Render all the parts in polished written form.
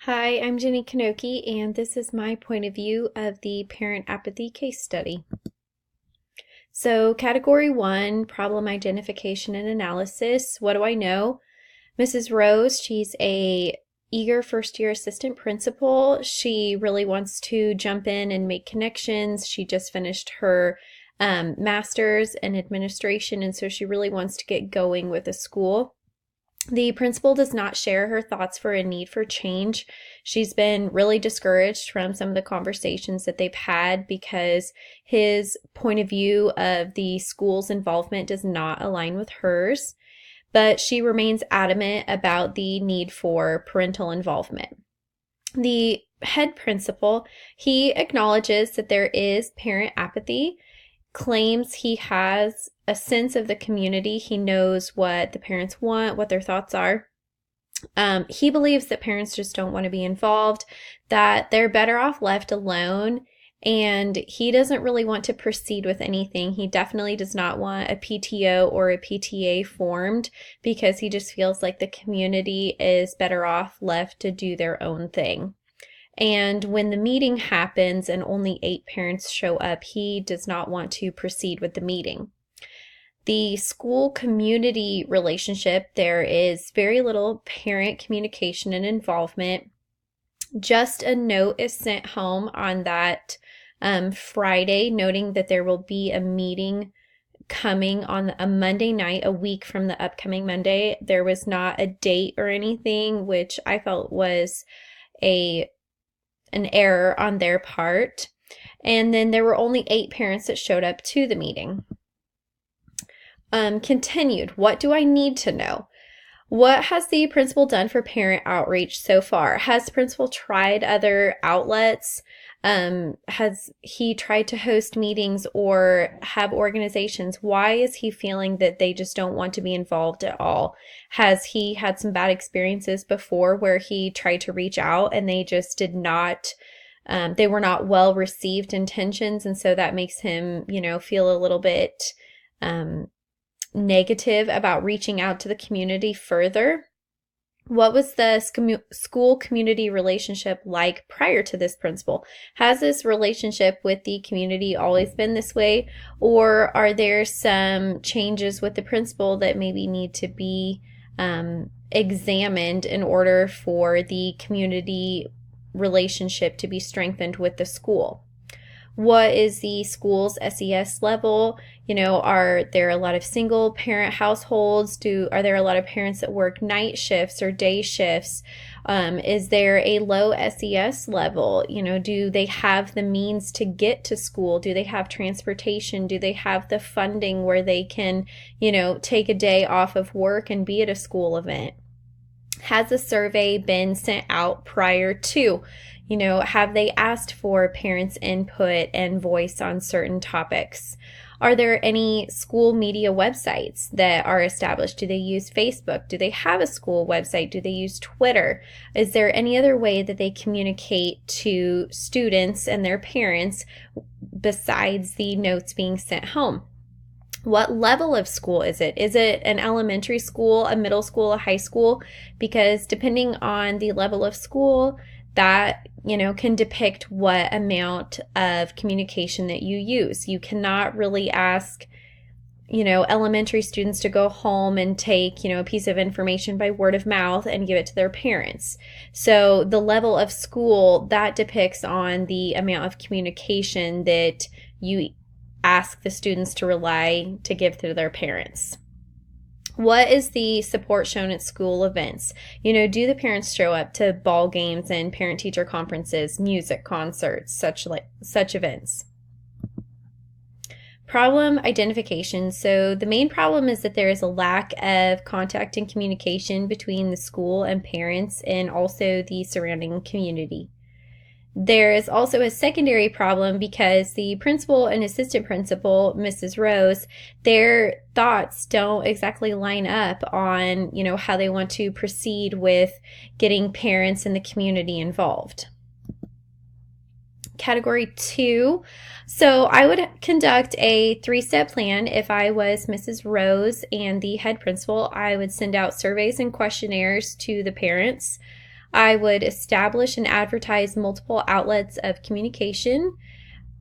Hi, I'm Jenny Kanoki, and this is my point of view of the parent apathy case study. So, category one, problem identification and analysis. What do I know? Mrs. Rose, she's a eager first-year assistant principal. She really wants to jump in and make connections. She just finished her master's in administration, and so she really wants to get going with the school. The principal does not share her thoughts for a need for change. She's been really discouraged from some of the conversations that they've had because his point of view of the school's involvement does not align with hers, but she remains adamant about the need for parental involvement. The head principal, he acknowledges that there is parent apathy, claims he has a sense of the community. He knows what the parents want, what their thoughts are. He believes that parents just don't want to be involved, that they're better off left alone, and he doesn't really want to proceed with anything. He definitely does not want a PTO or a PTA formed because he just feels like the community is better off left to do their own thing. And when the meeting happens and only 8 parents show up, he does not want to proceed with the meeting. The school community relationship, there is very little parent communication and involvement. Just a note is sent home on that Friday, noting that there will be a meeting coming on a Monday night, a week from the upcoming Monday. There was not a date or anything, which I felt was an error on their part. And then there were only 8 parents that showed up to the meeting. Continued. What do I need to know? What has the principal done for parent outreach so far? Has the principal tried other outlets? Has he tried to host meetings or have organizations? Why is he feeling that they just don't want to be involved at all? Has he had some bad experiences before where he tried to reach out and they just did not, they were not well received intentions, and so that makes him, feel a little bit negative about reaching out to the community further? What was the school community relationship like prior to this principal? Has this relationship with the community always been this way, or are there some changes with the principal that maybe need to be examined in order for the community relationship to be strengthened with the school? What is the school's SES level? Are there a lot of single parent households? Are there a lot of parents that work night shifts or day shifts? Is there a low SES level? Do they have the means to get to school? Do they have transportation? Do they have the funding where they can, take a day off of work and be at a school event? Has a survey been sent out prior to? Have they asked for parents' input and voice on certain topics? Are there any school media websites that are established? Do they use Facebook? Do they have a school website? Do they use Twitter? Is there any other way that they communicate to students and their parents besides the notes being sent home? What level of school is it? Is it an elementary school, a middle school, a high school? Because depending on the level of school, that can depict what amount of communication that you use. You cannot really ask elementary students to go home and take a piece of information by word of mouth and give it to their parents. So the level of school, that depicts on the amount of communication that you ask the students to rely to give to their parents. What is the support shown at school events? Do the parents show up to ball games and parent-teacher conferences, music concerts, such events? Problem identification. So the main problem is that there is a lack of contact and communication between the school and parents and also the surrounding community. There is also a secondary problem because the principal and assistant principal, Mrs. Rose, their thoughts don't exactly line up on, how they want to proceed with getting parents and the community involved. Category 2. So I would conduct a 3-step plan if I was Mrs. Rose and the head principal. I would send out surveys and questionnaires to the parents. I would establish and advertise multiple outlets of communication.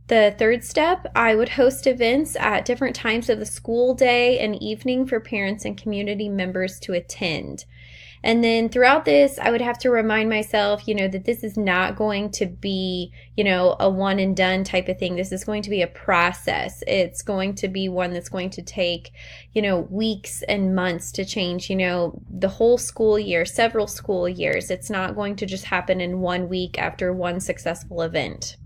The third step, I would host events at different times of the school day and evening for parents and community members to attend. And then throughout this, I would have to remind myself, that this is not going to be, a one and done type of thing. This is going to be a process. It's going to be one that's going to take, weeks and months to change, the whole school year, several school years. It's not going to just happen in 1 week after one successful event.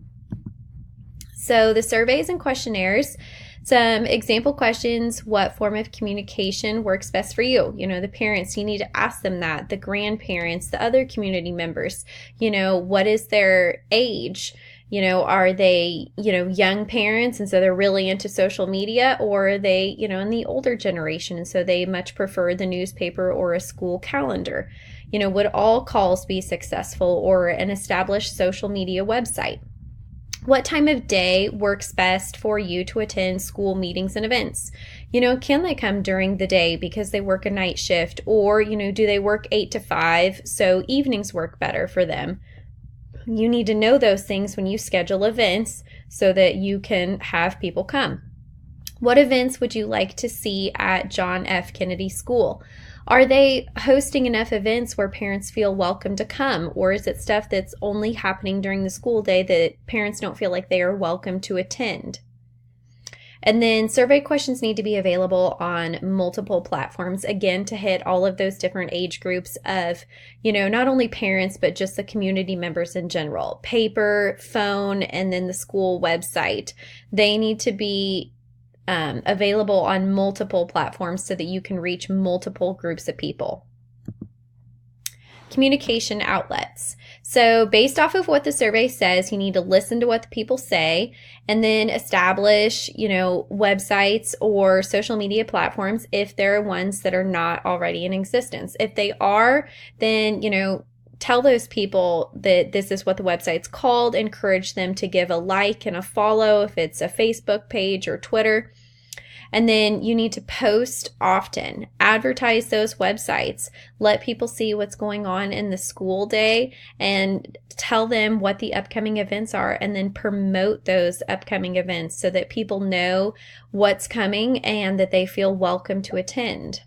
So the surveys and questionnaires, some example questions: what form of communication works best for you? The parents, you need to ask them that. The grandparents, the other community members, what is their age? Are they, young parents and so they're really into social media, or are they, in the older generation and so they much prefer the newspaper or a school calendar? Would all calls be successful, or an established social media website? What time of day works best for you to attend school meetings and events? Can they come during the day because they work a night shift, or, do they work 8 to 5, so evenings work better for them? You need to know those things when you schedule events so that you can have people come. What events would you like to see at John F. Kennedy School? Are they hosting enough events where parents feel welcome to come, or is it stuff that's only happening during the school day that parents don't feel like they are welcome to attend? And then survey questions need to be available on multiple platforms, again, to hit all of those different age groups of, not only parents, but just the community members in general. Paper, phone, and then the school website. They need to be available on multiple platforms so that you can reach multiple groups of people. Communication outlets. So based off of what the survey says, you need to listen to what the people say and then establish, websites or social media platforms if there are ones that are not already in existence. If they are, then, tell those people that this is what the website's called. Encourage them to give a like and a follow if it's a Facebook page or Twitter. And then you need to post often. Advertise those websites. Let people see what's going on in the school day and tell them what the upcoming events are, and then promote those upcoming events so that people know what's coming and that they feel welcome to attend.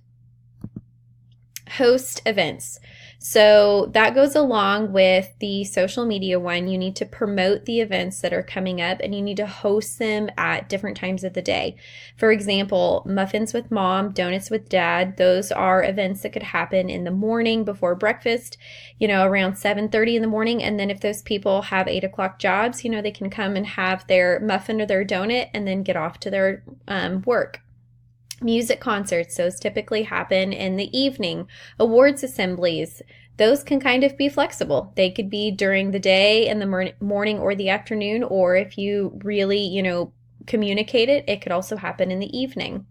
Host events. So that goes along with the social media one. You need to promote the events that are coming up, and you need to host them at different times of the day. For example, Muffins with Mom, Donuts with Dad, those are events that could happen in the morning before breakfast, around 7:30 in the morning. And then if those people have 8 o'clock jobs, they can come and have their muffin or their donut and then get off to their work. Music concerts, those typically happen in the evening. Awards assemblies, those can kind of be flexible. They could be during the day, in the morning or the afternoon, or if you really, communicate it, it could also happen in the evening.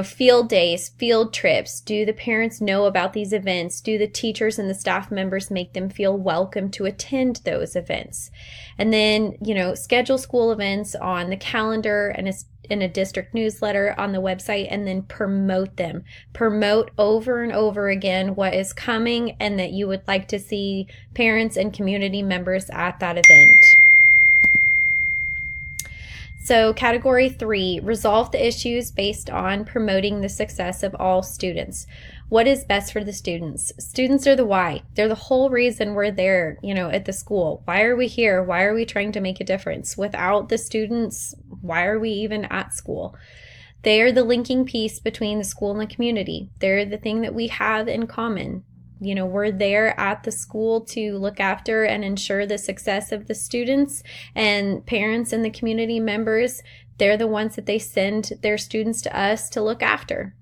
Field days, field trips. Do the parents know about these events? Do the teachers and the staff members make them feel welcome to attend those events? And then, schedule school events on the calendar and in a district newsletter on the website, and then promote them. Promote over and over again what is coming and that you would like to see parents and community members at that event. So category 3, resolve the issues based on promoting the success of all students. What is best for the students? Students are the why. They're the whole reason we're there, at the school. Why are we here? Why are we trying to make a difference? Without the students, why are we even at school? They are the linking piece between the school and the community. They're the thing that we have in common. We're there at the school to look after and ensure the success of the students, and parents and the community members, they're the ones that they send their students to us to look after.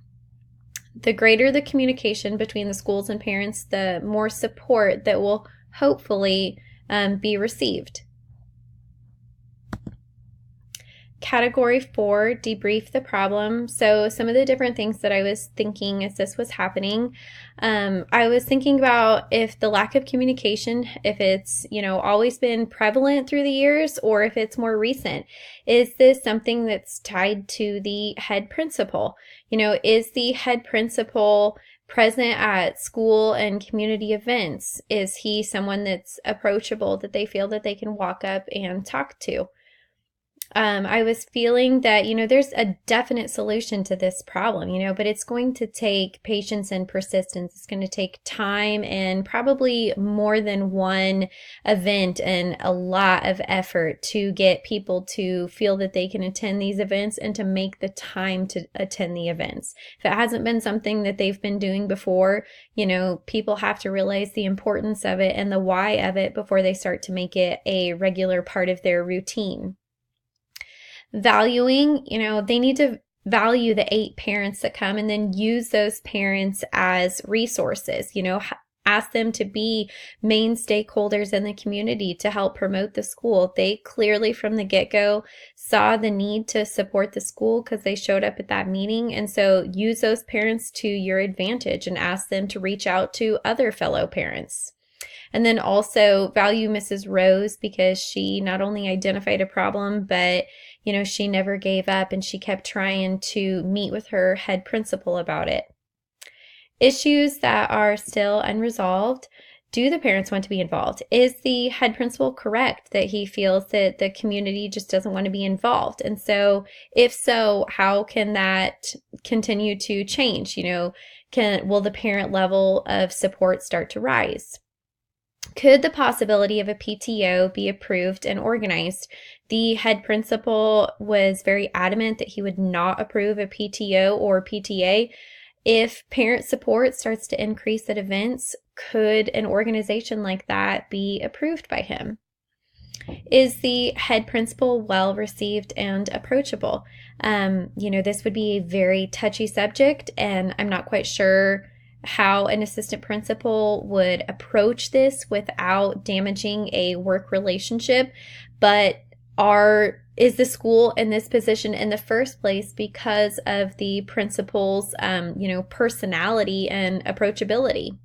The greater the communication between the schools and parents, the more support that will hopefully be received. Category 4, debrief the problem. So some of the different things that I was thinking as this was happening, I was thinking about if the lack of communication, if it's, always been prevalent through the years, or if it's more recent. Is this something that's tied to the head principal? Is the head principal present at school and community events? Is he someone that's approachable, that they feel that they can walk up and talk to? I was feeling that, there's a definite solution to this problem, but it's going to take patience and persistence. It's going to take time and probably more than one event and a lot of effort to get people to feel that they can attend these events and to make the time to attend the events. If it hasn't been something that they've been doing before, people have to realize the importance of it and the why of it before they start to make it a regular part of their routine. Valuing, they need to value the 8 parents that come and then use those parents as resources, ask them to be main stakeholders in the community to help promote the school. They clearly from the get-go saw the need to support the school because they showed up at that meeting. And so use those parents to your advantage and ask them to reach out to other fellow parents. And then also value Mrs. Rose because she not only identified a problem, but she never gave up and she kept trying to meet with her head principal about it. Issues that are still unresolved. Do the parents want to be involved? Is the head principal correct that he feels that the community just doesn't want to be involved? And so, if so, how can that continue to change? Will the parent level of support start to rise? Could the possibility of a PTO be approved and organized? The head principal was very adamant that he would not approve a PTO or PTA. If parent support starts to increase at events, could an organization like that be approved by him? Is the head principal well received and approachable? This would be a very touchy subject, and I'm not quite sure how an assistant principal would approach this without damaging a work relationship, but is the school in this position in the first place because of the principal's personality and approachability?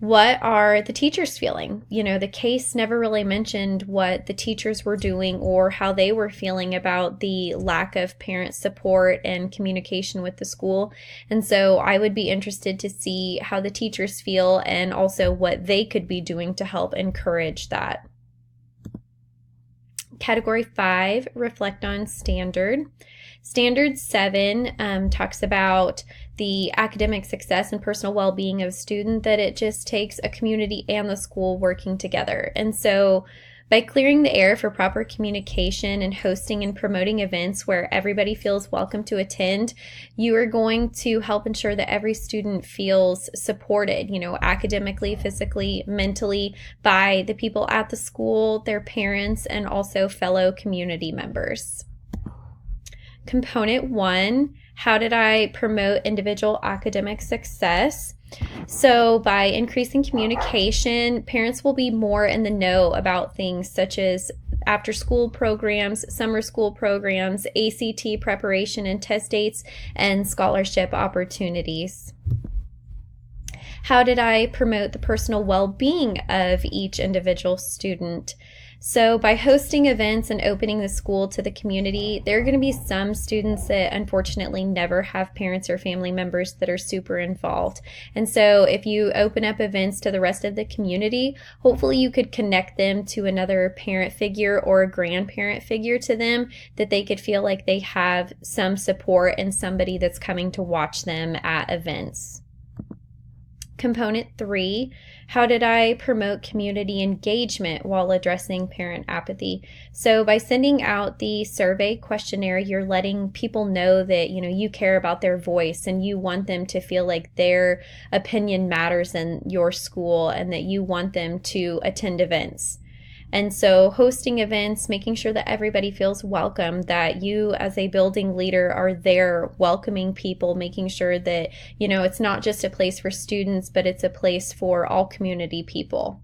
What are the teachers feeling? The case never really mentioned what the teachers were doing or how they were feeling about the lack of parent support and communication with the school. And so I would be interested to see how the teachers feel and also what they could be doing to help encourage that. Category 5, reflect on standard. Standard 7 talks about the academic success and personal well-being of a student, that it just takes a community and the school working together. And so by clearing the air for proper communication and hosting and promoting events where everybody feels welcome to attend, you are going to help ensure that every student feels supported, academically, physically, mentally, by the people at the school, their parents, and also fellow community members. Component 1, how did I promote individual academic success? So by increasing communication, parents will be more in the know about things such as after-school programs, summer school programs, ACT preparation and test dates, and scholarship opportunities. How did I promote the personal well-being of each individual student? So by hosting events and opening the school to the community, there are going to be some students that unfortunately never have parents or family members that are super involved. And so if you open up events to the rest of the community, hopefully you could connect them to another parent figure or a grandparent figure to them, that they could feel like they have some support and somebody that's coming to watch them at events. Component 3, how did I promote community engagement while addressing parent apathy? So by sending out the survey questionnaire, you're letting people know that, you care about their voice and you want them to feel like their opinion matters in your school and that you want them to attend events. And so hosting events, making sure that everybody feels welcome, that you as a building leader are there welcoming people, making sure that, it's not just a place for students, but it's a place for all community people.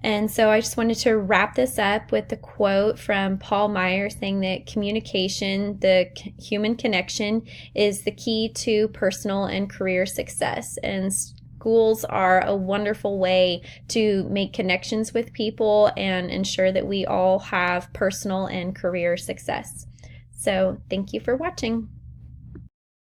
And so I just wanted to wrap this up with the quote from Paul Meyer saying that communication, the human connection, is the key to personal and career success. And schools are a wonderful way to make connections with people and ensure that we all have personal and career success. So thank you for watching.